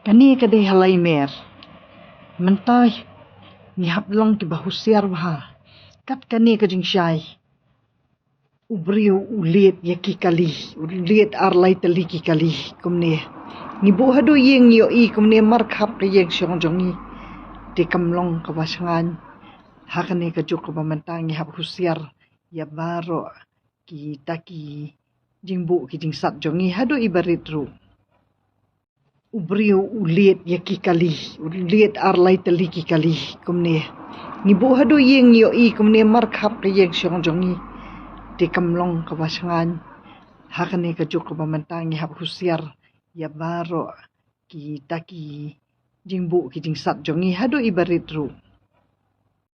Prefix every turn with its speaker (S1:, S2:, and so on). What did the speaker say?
S1: Kani kadai halai mer. Mentai ni hap long ki bahusiar baha. Kat kani ka jing syai. Ubriu ulit yaki kali. Ulit arlai tali ki kali. Kumne. Ni bu hadu yeng yo i kumne markhap ka yeng syong jongi. Di kamlong ka basangan. Hakane ka juk ka bamantang ni hap husiar. Ya baro ki taki jing bu ki jing sat jongi hadu ibarit ru. Ubriu ulit yaki kali. Ulit arlai tali ki kali. Kumne. Ni bu hadu yeng yo i kumne markhap ka yeng syong jongi. Di kamlong ka basangan. Hakane ka juk ka bamantang ni hap husiar. Ya baro ki taki jing bu ki jing sat jongi hadu ibarit ru.